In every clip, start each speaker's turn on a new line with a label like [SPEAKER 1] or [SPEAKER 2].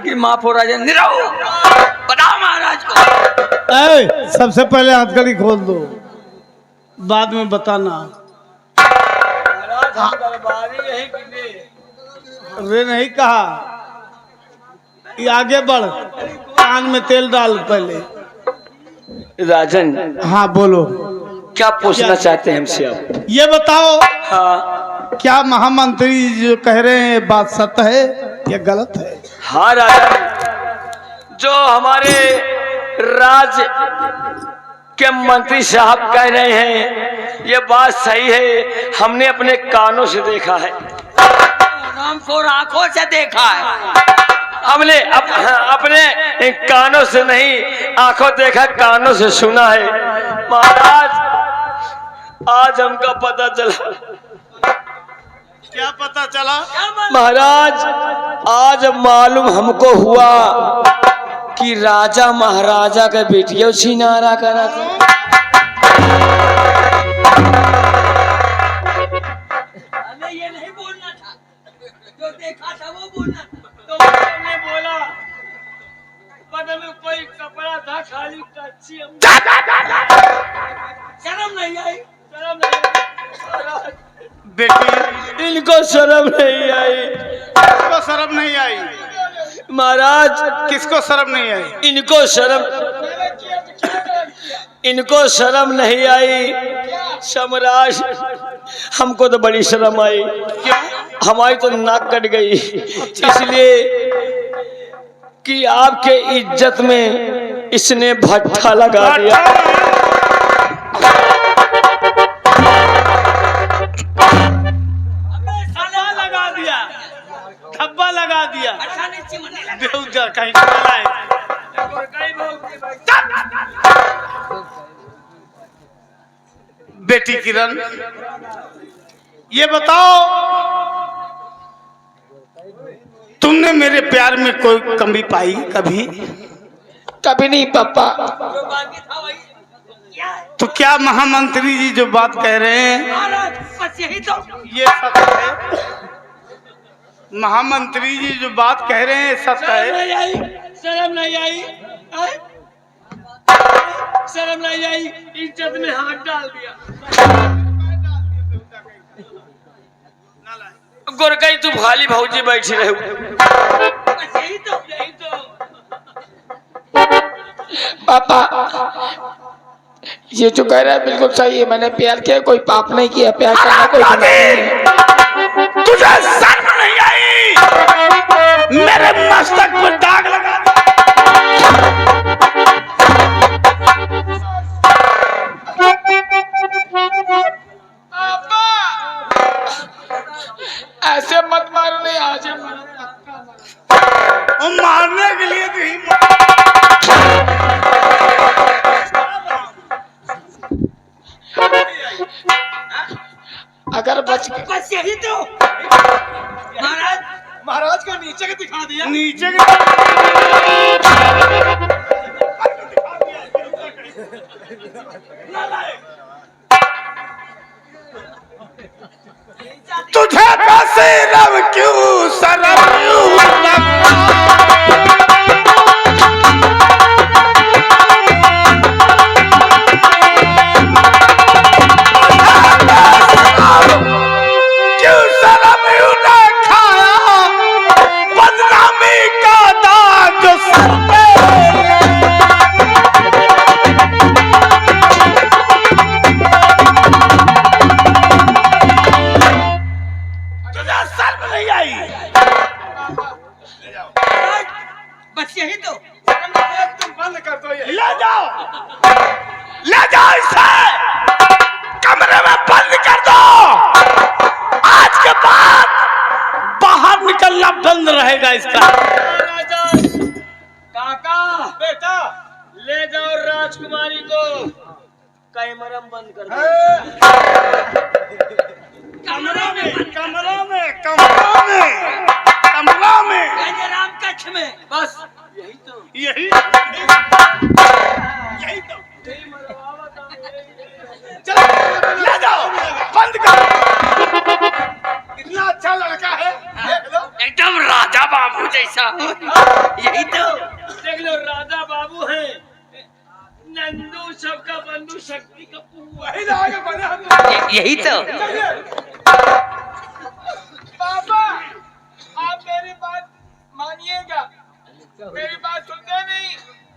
[SPEAKER 1] की माफ हो राजा निराओ बताओ महाराज को।
[SPEAKER 2] सबसे पहले हथकड़ी खोल दो, बाद में बताना। रे नहीं कहा, ये आगे बढ़, कान में तेल डाल पहले।
[SPEAKER 1] राजन
[SPEAKER 2] हाँ बोलो,
[SPEAKER 1] क्या पूछना चाहते हैं हमसे आप?
[SPEAKER 2] ये बताओ।
[SPEAKER 1] हाँ
[SPEAKER 2] क्या महामंत्री जो कह रहे हैं ये बात सत्य है या गलत है?
[SPEAKER 1] हाँ राजन, जो हमारे राज्य के मंत्री साहब कह रहे हैं ये बात सही है। हमने अपने कानों से देखा है, रामपुर आंखों से देखा है। हमने अपने कानों से नहीं आंखों देखा, कानों से सुना है। महाराज आज हमका पता चला।
[SPEAKER 2] क्या पता चला?
[SPEAKER 1] महाराज आज मालूम हमको हुआ कि राजा महाराजा का बेटियों छिनारा करा था। हमें ये नहीं बोलना था, जो देखा था वो बोलना था। तो हमने बोला पता में कोई कपड़ा था खाली कच्ची। शर्म नहीं आई, शर्म नहीं आई।
[SPEAKER 2] बेटी
[SPEAKER 1] इनको शर्म नहीं आई,
[SPEAKER 2] किसको शर्म नहीं आई?
[SPEAKER 1] महाराज
[SPEAKER 2] किसको शर्म नहीं आई?
[SPEAKER 1] इनको शर्म नहीं आई। सम्राट हमको तो बड़ी शर्म आई, हमारी तो नाक कट गई, इसलिए कि आपके इज्जत में इसने भट्ठा लगा दिया।
[SPEAKER 2] धब्बा लगा दिया। बेहुदा कहीं बेटी किरण, ये बताओ तुमने मेरे प्यार में कोई कमी पाई कभी?
[SPEAKER 1] कभी नहीं पापा।
[SPEAKER 2] तो क्या महामंत्री जी जो बात कह रहे हैं
[SPEAKER 1] यही तो
[SPEAKER 2] ये सत्य है? महामंत्री जी जो बात कह रहे हैं सत्य है?
[SPEAKER 1] शर्म नहीं आई, शर्म नहीं आई, इज्जत में हाथ डाल दिया। गोरकई तू भाली भौजी बैठी रहे। यही तो
[SPEAKER 3] पापा ये जो कह रहा है बिल्कुल सही है। मैंने प्यार किया, कोई पाप नहीं किया। प्यार करना कोई गुनाह नहीं है।
[SPEAKER 2] तुझे शर्म नहीं आई? मेरे मस्तक पर दाग लगा दिया।
[SPEAKER 3] ऐसे मत मारो, नहीं आज
[SPEAKER 2] मारने के लिए तो हिम्मत।
[SPEAKER 3] अगर बच
[SPEAKER 1] बस यही तो महाराज को नीचे के दिखा दिया।
[SPEAKER 2] नीचे के तुझे शर्म क्यों, शर्म
[SPEAKER 1] बस यही तो
[SPEAKER 2] बंद कर दो। ले जाओ इसे कमरे में बंद कर दो। आज के बाद बाहर निकलना बंद रहेगा इसका।
[SPEAKER 1] काका बेटा ले जाओ राजकुमारी को, कैमरम बंद कर दो। कमरा में राम कक्ष में। बस यही तो
[SPEAKER 2] चलो ले जाओ, बंद करो। इतना अच्छा लड़का है,
[SPEAKER 1] एकदम राजा बाबू जैसा। यही तो देख लो, राजा बाबू है, नंदू सबका बंधु, शक्ति का पुआ। यही तो।
[SPEAKER 3] पापा आप मेरी बात मानिएगा, मेरी बात सुनते नहीं,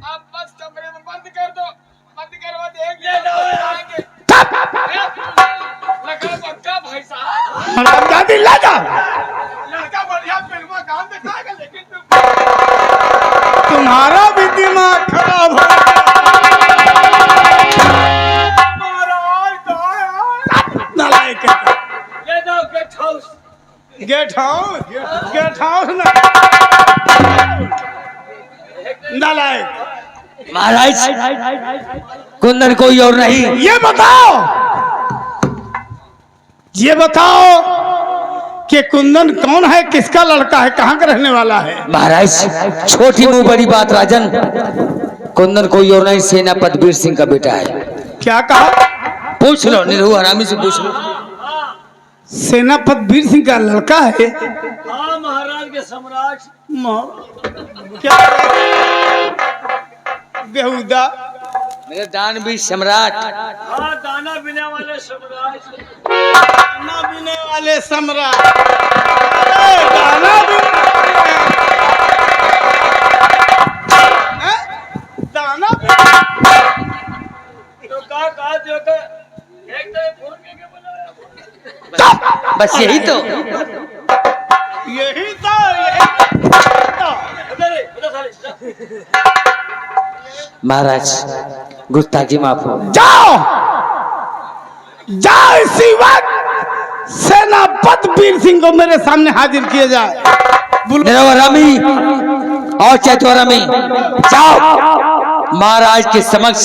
[SPEAKER 3] आप बस कमरे में बंद कर दो, बंद करवा देंगे। लगा पक्का भाई साहब,
[SPEAKER 2] दादी ला जा।
[SPEAKER 3] लड़का बढ़िया फिल्म काम दिखाएगा, लेकिन
[SPEAKER 2] तुम्हारा भी दिमाग खराब हो नालायक।
[SPEAKER 3] ये दो गेट हाउस,
[SPEAKER 2] गेट हाउस ना नालायक।
[SPEAKER 1] महाराज कुंदन कोई और नहीं।
[SPEAKER 2] ये बताओ कि कुंदन कौन है, किसका लड़का है, कहाँ का रहने वाला है?
[SPEAKER 1] महाराज छोटी मुंह बड़ी बात राजन, कुंदन कोई और नहीं, सेनापति वीर सिंह का बेटा है।
[SPEAKER 2] क्या कहा?
[SPEAKER 1] पूछ लो, निरहु हरामी से पूछ लो।
[SPEAKER 2] सेनापति वीर सिंह का लड़का है?
[SPEAKER 3] हाँ महाराज के सम्राट।
[SPEAKER 2] क्या बेहुदा?
[SPEAKER 1] मेरे दानवीर सम्राट।
[SPEAKER 3] हाँ दाना बिने वाले सम्राट।
[SPEAKER 2] दाना बिने वाले सम्राट। दाना दाना
[SPEAKER 3] तो कहा जो का एक तो फोन करके बोला।
[SPEAKER 1] बस यही तो।
[SPEAKER 2] यही तो
[SPEAKER 1] महाराज गुस्ताखी माफ हो।
[SPEAKER 2] जाओ इसी वक्त सेनापति वीर सिंह को मेरे सामने हाजिर किया जाए।
[SPEAKER 1] निरहु हरामी और चैतवरामी जाओ, महाराज के समक्ष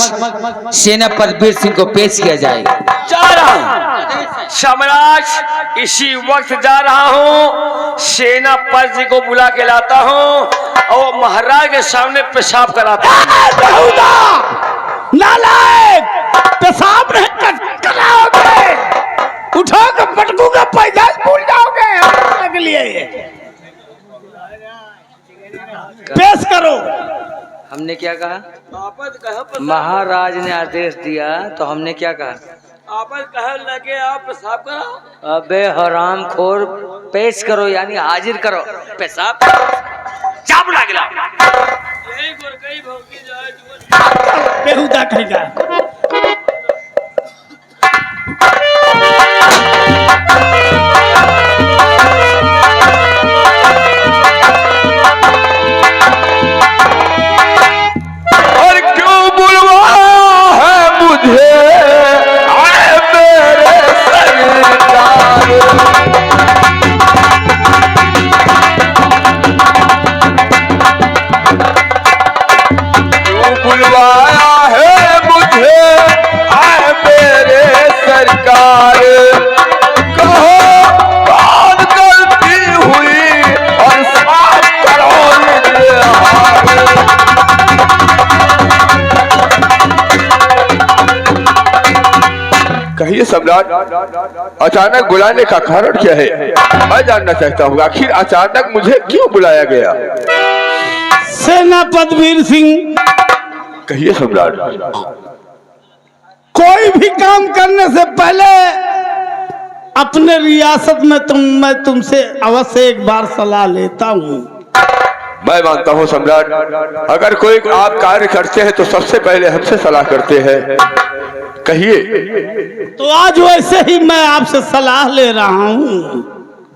[SPEAKER 1] सेनापति वीर सिंह को पेश किया जाएगा। जा रहा हूँ सम्राट, इसी वक्त जा रहा हूँ, सेनापति जी को बुला के लाता हूँ और महाराज के सामने पेशाब कराता हूँ।
[SPEAKER 2] नालायक, पेशाब नहीं कराओगे, उठोगे पटकूगा, पैदल भूल जाओगे। के लिए पेश करो।
[SPEAKER 1] हमने क्या कहा? महाराज ने आदेश दिया तो हमने क्या कहा?
[SPEAKER 3] आपस कह लगे आप पेशाब कराओ।
[SPEAKER 1] अबे हराम खोर, पेश करो यानी हाजिर करो। पेशाब जा बुला के लाओ।
[SPEAKER 3] यही गुरकई भौंकी जाए
[SPEAKER 2] बेहुदा कहेगा।
[SPEAKER 1] और क्यों बुलवाया है मुझे आए मेरे सरकार, क्यों बुलवाया है मुझे आए मेरे सरकार, कहो कौन गलती हुई और साफ करो इजहार।
[SPEAKER 4] कहिए सम्राट, अचानक बुलाने का कारण क्या है? मैं जानना चाहता हूँ, आखिर अचानक मुझे क्यों बुलाया गया?
[SPEAKER 2] सेनापति वीर सिंह,
[SPEAKER 4] कहिए सम्राट।
[SPEAKER 2] कोई भी काम करने से पहले अपने रियासत में मैं तुमसे अवश्य एक बार सलाह लेता हूँ।
[SPEAKER 4] मैं मानता हूँ सम्राट, अगर कोई आप कार्य करते हैं तो सबसे पहले हमसे सलाह करते हैं। कहिए।
[SPEAKER 2] तो आज वैसे ही मैं आपसे सलाह ले रहा हूँ।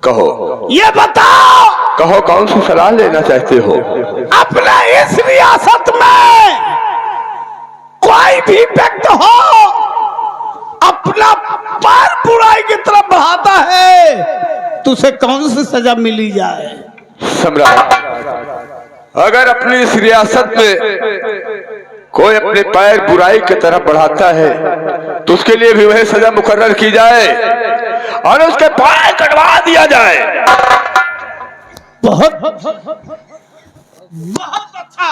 [SPEAKER 4] कहो।
[SPEAKER 2] ये बताओ,
[SPEAKER 4] कहो कौन सी सलाह लेना चाहते हो?
[SPEAKER 2] अपने इस रियासत में कोई भी व्यक्ति हो अपना पैर बुराई की तरफ बढ़ाता है तो उसे कौन सी सजा मिली जाए?
[SPEAKER 4] सम्राट, अगर अपनी इस रियासत में कोई अपने पैर बुराई की तरफ बढ़ाता है तो उसके लिए भी वही सजा मुकर्रर की जाए और उसके पैर कटवा दिया जाए।
[SPEAKER 2] बहुत बहुत अच्छा।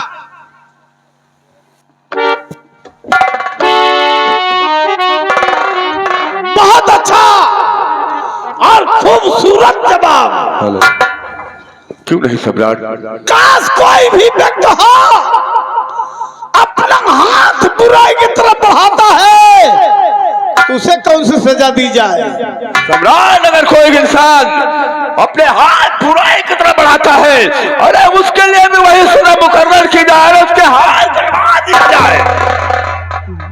[SPEAKER 2] बहुत अच्छा और खूबसूरत जवाब।
[SPEAKER 4] क्यों नहीं सम्राट?
[SPEAKER 2] काश कोई भी व्यक्ति हो अपना हाथ बुराई की तरफ बढ़ाता है तो उसे कौन सी सजा दी जाए?
[SPEAKER 4] सम्राट, अगर कोई इंसान अपने हाथ बुराई की तरफ बढ़ाता है, अरे उसके लिए भी वही सजा मुकर्रर की जाए, उसके हाथ कटवा दिया जाए।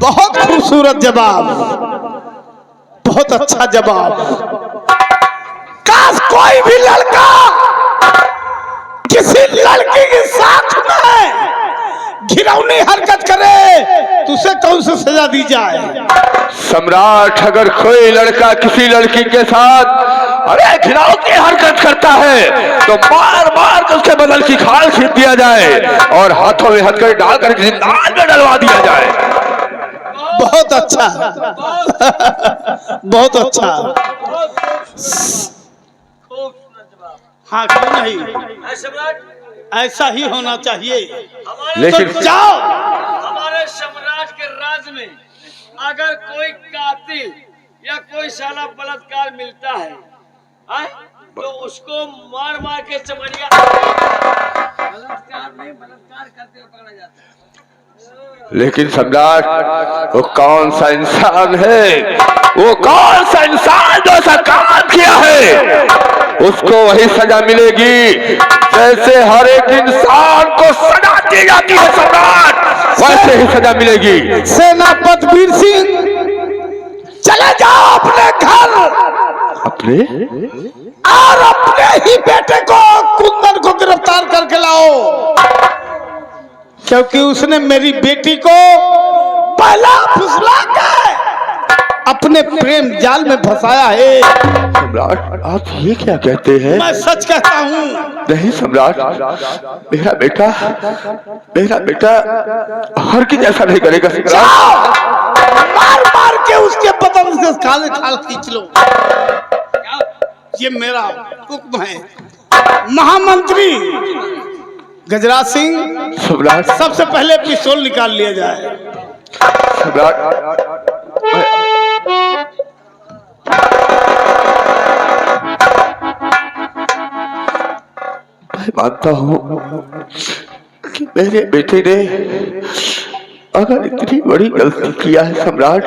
[SPEAKER 2] बहुत खूबसूरत जवाब, बहुत अच्छा जवाब। काश कोई भी लड़का किसी लड़की के साथ में घिनौनी हरकत करे तो उसे कौन सी सजा दी जाए?
[SPEAKER 4] सम्राट, अगर कोई लड़का किसी लड़की के साथ अरे घिनौनी हरकत करता है तो मार मार कर उसके बदन की खाल छीन दिया जाए और हाथों में हथकड़ी डालकर जिंदान में डलवा दिया जाए।
[SPEAKER 2] बहुत अच्छा, बहुत अच्छा। हाँ, क्यों नहीं, ऐसा ही होना चाहिए।
[SPEAKER 4] लेकिन
[SPEAKER 2] तो जाओ,
[SPEAKER 1] हमारे सम्राट के राज में अगर कोई कातिल या कोई साला बलात्कार मिलता है, तो उसको मार मार के चमड़िया बलात्कार करते हुए पकड़ा जाता है।
[SPEAKER 4] लेकिन सम्राट, वो कौन सा इंसान है, वो कौन सा इंसान जो ऐसा काम किया है, उसको वही सजा मिलेगी जैसे हर एक इंसान को सजा दी जाती है सम्राट, वैसे ही सजा मिलेगी।
[SPEAKER 2] सेनापति वीर सिंह, चले जाओ अपने घर
[SPEAKER 4] अपने
[SPEAKER 2] और अपने ही बेटे को कुंदन को गिरफ्तार करके लाओ, क्योंकि उसने मेरी बेटी को पहला फुसला के अपने प्रेम जाल में फंसाया है।
[SPEAKER 4] सम्राट, आप ये क्या कहते हैं?
[SPEAKER 2] मैं सच कहता हूँ।
[SPEAKER 4] नहीं सम्राट, मेरा बेटा हर की जैसा नहीं करेगा सम्राट।
[SPEAKER 2] मार मार के उसके बदन से खाल खाल खींच लो, ये मेरा हुक्म है। महामंत्री गजराज सिंह,
[SPEAKER 4] सम्राट,
[SPEAKER 2] सबसे पहले पिस्तौल निकाल लिया जाए।
[SPEAKER 4] सम्राट, मैं मानता हूँ कि मेरे बेटे ने अगर इतनी बड़ी गलती किया है सम्राट,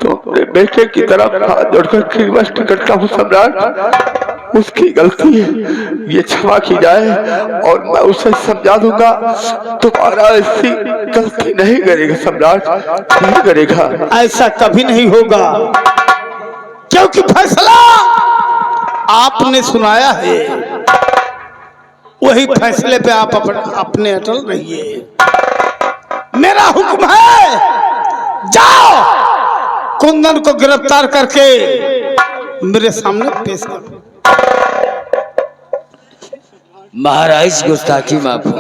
[SPEAKER 4] तो अपने बेटे की तरफ हाथ जोड़कर रिक्वेस्ट करता हूँ सम्राट, उसकी गलती है ये क्षमा की जाए और मैं उसे समझा दूंगा, तुम्हारा ऐसी गलती नहीं करेगा सम्राट, नहीं करेगा।
[SPEAKER 2] ऐसा कभी नहीं होगा, क्योंकि फैसला आपने सुनाया है, वही फैसले पे आप अपने अटल रहिए। मेरा हुक्म है, जाओ कुंदन को गिरफ्तार करके मेरे सामने पेश करो।
[SPEAKER 5] महाराज, गुस्ताखी माफ हो,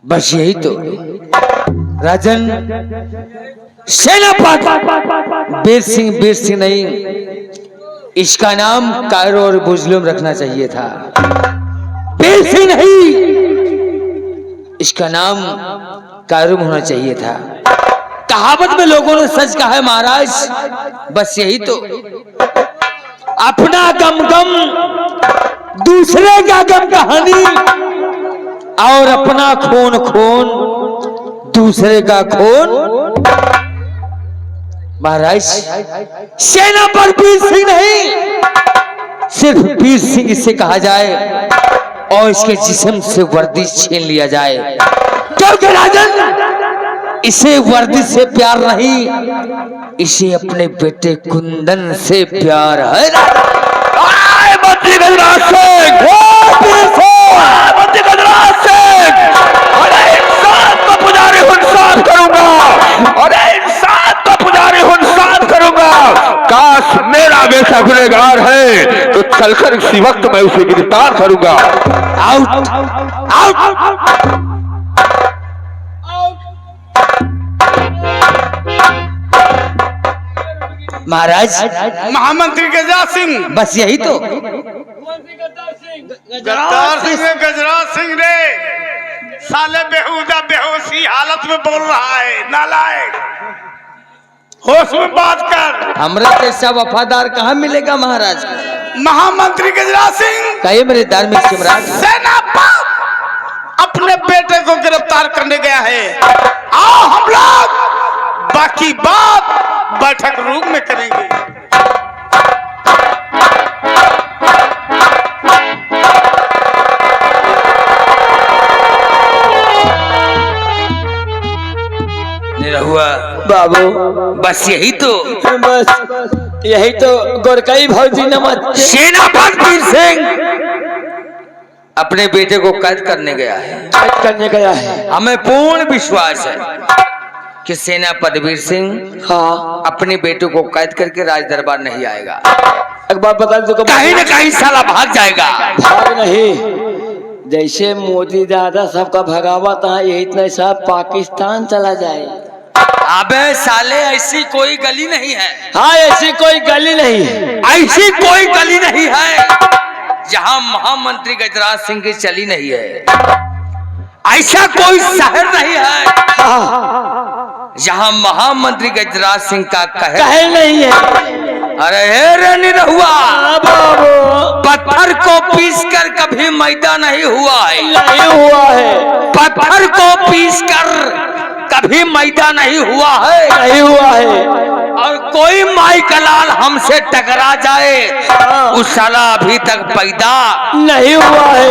[SPEAKER 5] बस यही तो। राजन, सेनापति वीर सिंह नहीं, इसका नाम कायरो और बुजलुम रखना चाहिए था। वीर सिंह नहीं, इसका नाम कायरुम होना चाहिए था। कहावत में लोगों ने सच कहा है महाराज, बस यही तो। अपना गम गम, दूसरे का गम कहानी, और अपना खून खून, दूसरे का खून। महाराज, सेना पर वीर सिंह नहीं, सिर्फ वीर सिंह इसे कहा जाए और इसके जिस्म से वर्दी छीन लिया जाए, क्योंकि राजन, इसे वर्दी से प्यार नहीं, इसे अपने बेटे कुंदन से प्यार है।
[SPEAKER 4] मंत्री गजराज सिंह, मंत्री गजराज सिंह, अरे इंसान को पुजारी इंसान करूंगा, अरे इंसान को पुजारी इंसान करूंगा। काश मेरा बेटा गुनहगार है तो चलकर इसी वक्त मैं उसे गिरफ्तार करूंगा।
[SPEAKER 5] Out, out. महाराज,
[SPEAKER 2] महामंत्री गजराज सिंह,
[SPEAKER 5] बस यही तो।
[SPEAKER 2] गजराज सिंह ने साले बेहुदा बेहोशी हालत में बोल रहा है, नालायक, होश में बात कर।
[SPEAKER 5] हमरा जैसा वफादार कहाँ मिलेगा महाराज?
[SPEAKER 2] महामंत्री गजराज सिंह,
[SPEAKER 5] कहिए मेरे धार्मिक सम्राट।
[SPEAKER 2] सेनापति अपने बेटे को गिरफ्तार करने गया है। आओ हम लोग बाकी बात बैठक रूम में करेंगे।
[SPEAKER 5] निरहुआ
[SPEAKER 1] बाबू
[SPEAKER 5] बस यही तो
[SPEAKER 1] बस यही तो गोरकई भौजी नमस्ते।
[SPEAKER 5] सेनापति वीर सिंह अपने बेटे को कैद करने गया है।
[SPEAKER 1] कैद करने गया है।
[SPEAKER 5] हमें पूर्ण विश्वास है कि सेनापति वीर सिंह
[SPEAKER 1] हाँ
[SPEAKER 5] अपने बेटे को कैद करके राज दरबार नहीं आएगा।
[SPEAKER 1] एक बात बता दो,
[SPEAKER 5] कहीं न कहीं साला भाग जाएगा।
[SPEAKER 1] भाग नहीं, जैसे मोदी दादा सबका भगावत है यही इतना सब पाकिस्तान चला जाए।
[SPEAKER 5] अबे साले ऐसी कोई गली नहीं है।
[SPEAKER 1] हाँ ऐसी कोई गली नहीं है।
[SPEAKER 5] ऐसी कोई गली नहीं है जहां महामंत्री गजराज सिंह की चली नहीं है। ऐसा कोई शहर नहीं है जहां महामंत्री गजराज सिंह का
[SPEAKER 1] कहे नहीं है।
[SPEAKER 5] अरे हे रे निरहुआ,
[SPEAKER 1] बाबू
[SPEAKER 5] पत्थर को पीस कर कभी मैदा नहीं हुआ है।
[SPEAKER 1] नहीं हुआ है।
[SPEAKER 5] पत्थर को पीस कर कभी मैदा नहीं हुआ है।
[SPEAKER 1] नहीं हुआ है।
[SPEAKER 5] और कोई माई का लाल हमसे टकरा जाए उस साला अभी तक पैदा
[SPEAKER 1] नहीं हुआ है।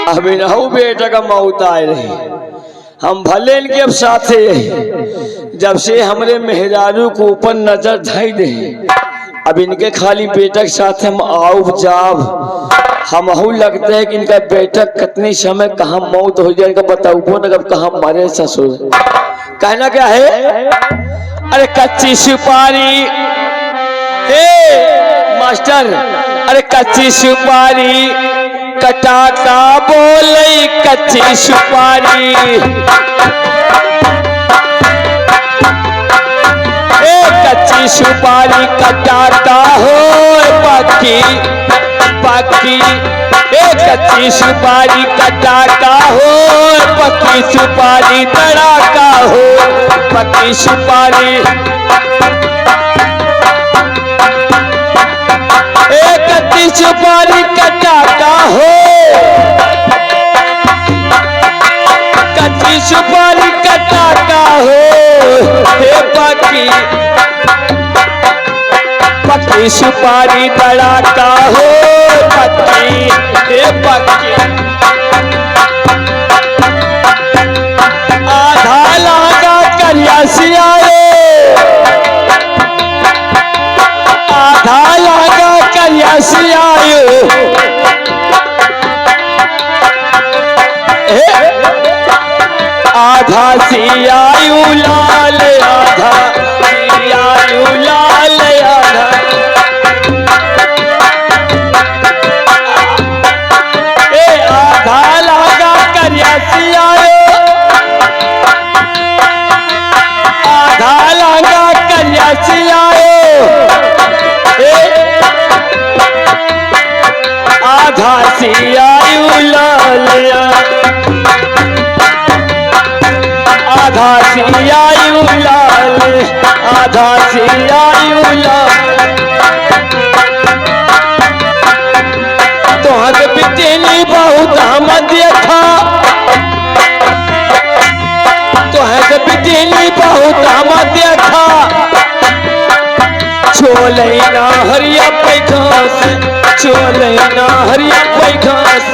[SPEAKER 1] अभी नहु बेटा का मौत आए रही। हम भले इनके अब साथे रही। जब से हमरे मेहरारू को ऊपर नजर धाई दे, अब इनके खाली बेटा के साथ हम आओ जाब हम लगता है कि इनका बेटा कितने समय कहाँ मौत हो जाएगा बताओ ना, कब कहाँ मरे ससुर। कहना क्या है, अरे कच्ची सुपारी हे मास्टर, अरे कच्ची सुपारी कटाता बोले कच्ची सुपारी। ए कच्ची सुपारी कटाता हो बाकी बाकी। ए कच्ची सुपारी कटाता हो पक्की सुपारी तड़ाका हो। पक्की सुपारी कच्ची सुपारी कटाता हो। कच्ची सुपारी कटाता हो हे पक्की पक्की सुपारी तड़ाका हो। पक्की हे पक्की आधा लागा करिया सियाए, आधा लागा करिया सियायो। आधा सियायु लाल आधा सियायु लाल आधा। आधा लागा करिया सियायो, आधा लागा करिया सियायो। आधा सियायु लाल आधा सियायु लाल आधा सियायु लाल। तोहर बिटेली बहुत हम देखा, तोहर बिटेली बहुत हम देखा। छोले ना हरिया पैघास, छोले ना हरिया पैघास।